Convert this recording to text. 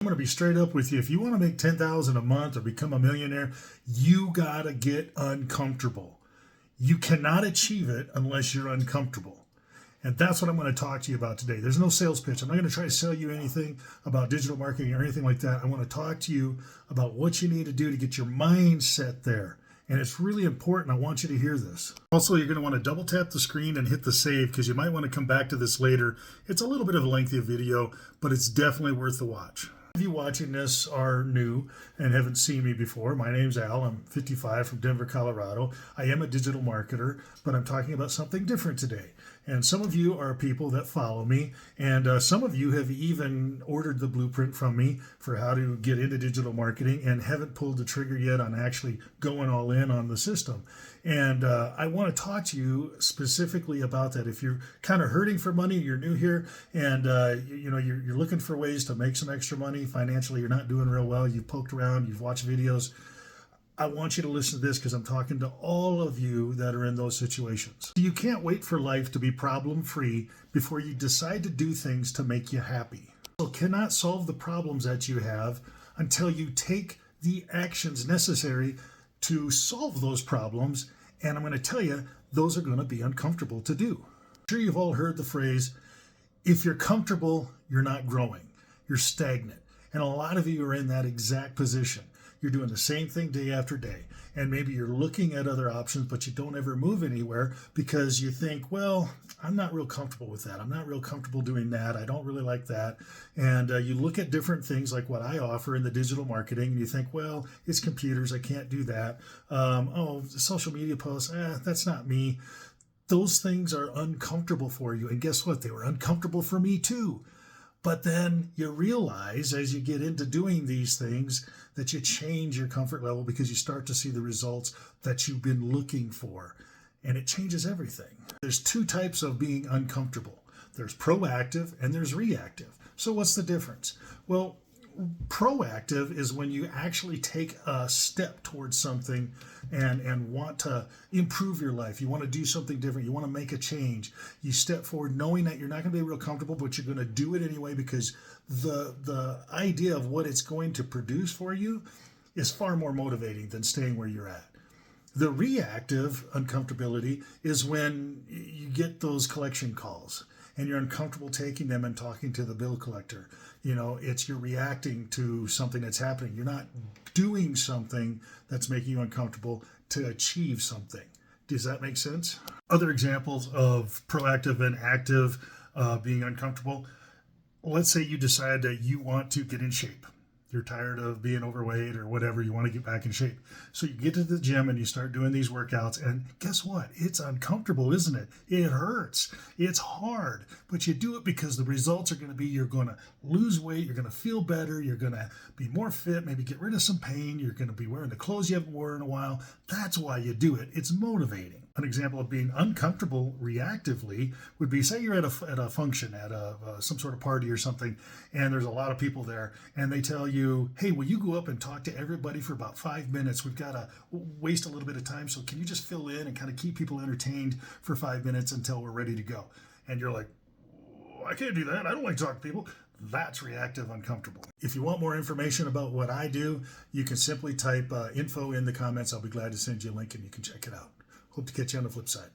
going to be straight up with you. If you want to make $10,000 a month or become a millionaire, you got to get uncomfortable. You cannot achieve it unless you're uncomfortable. And that's what I'm going to talk to you about today. There's no sales pitch. I'm not going to try to sell you anything about digital marketing or anything like that. I want to talk to you about what you need to do to get your mindset there. And it's really important. I want you to hear this. Also, you're going to want to double tap the screen and hit the save because you might want to come back to this later. It's a little bit of a lengthy video, but it's definitely worth the watch. If you watching this are new and haven't seen me before, my name's Al. I'm 55 from Denver, Colorado. I am a digital marketer, but I'm talking about something different today. And some of you are people that follow me, and some of you have even ordered the blueprint from me for how to get into digital marketing and haven't pulled the trigger yet on actually going all in on the system. And I want to talk to you specifically about that. If you're kind of hurting for money, you're new here, and you're looking for ways to make some extra money financially, you're not doing real well, you've poked around, you've watched videos, I want you to listen to this because I'm talking to all of you that are in those situations. You can't wait for life to be problem-free before you decide to do things to make you happy. You cannot solve the problems that you have until you take the actions necessary to solve those problems. And I'm going to tell you, those are going to be uncomfortable to do. I'm sure you've all heard the phrase, if you're comfortable, you're not growing. You're stagnant. And a lot of you are in that exact position. You're doing the same thing day after day. And maybe you're looking at other options, but you don't ever move anywhere because you think, well, I'm not real comfortable with that. I'm not real comfortable doing that. I don't really like that. And you look at different things like what I offer in the digital marketing, and you think, well, it's computers. I can't do that. Social media posts, that's not me. Those things are uncomfortable for you. And guess what? They were uncomfortable for me too. But then you realize as you get into doing these things that you change your comfort level because you start to see the results that you've been looking for. And it changes everything. There's two types of being uncomfortable. There's proactive and there's reactive. So what's the difference? Well, proactive is when you actually take a step towards something and want to improve your life. You want to do something different. You want to make a change. You step forward knowing that you're not going to be real comfortable, but you're going to do it anyway because the idea of what it's going to produce for you is far more motivating than staying where you're at. The reactive uncomfortability is when you get those collection calls and you're uncomfortable taking them and talking to the bill collector. You're reacting to something that's happening. You're not doing something that's making you uncomfortable to achieve something. Does that make sense? Other examples of proactive and active being uncomfortable. Let's say you decide that you want to get in shape. You're tired of being overweight or whatever. You want to get back in shape. So you get to the gym and you start doing these workouts. And guess what? It's uncomfortable, isn't it? It hurts. It's hard. But you do it because the results are going to be you're going to lose weight. You're going to feel better. You're going to be more fit. Maybe get rid of some pain. You're going to be wearing the clothes you haven't worn in a while. That's why you do it. It's motivating. An example of being uncomfortable reactively would be, say you're at a function, at some sort of party or something, and there's a lot of people there, and they tell you, hey, will you go up and talk to everybody for about 5 minutes? We've got to waste a little bit of time, so can you just fill in and kind of keep people entertained for 5 minutes until we're ready to go? And you're like, I can't do that. I don't like talking to people. That's reactive uncomfortable. If you want more information about what I do, you can simply type info in the comments. I'll be glad to send you a link and you can check it out. Hope to catch you on the flip side.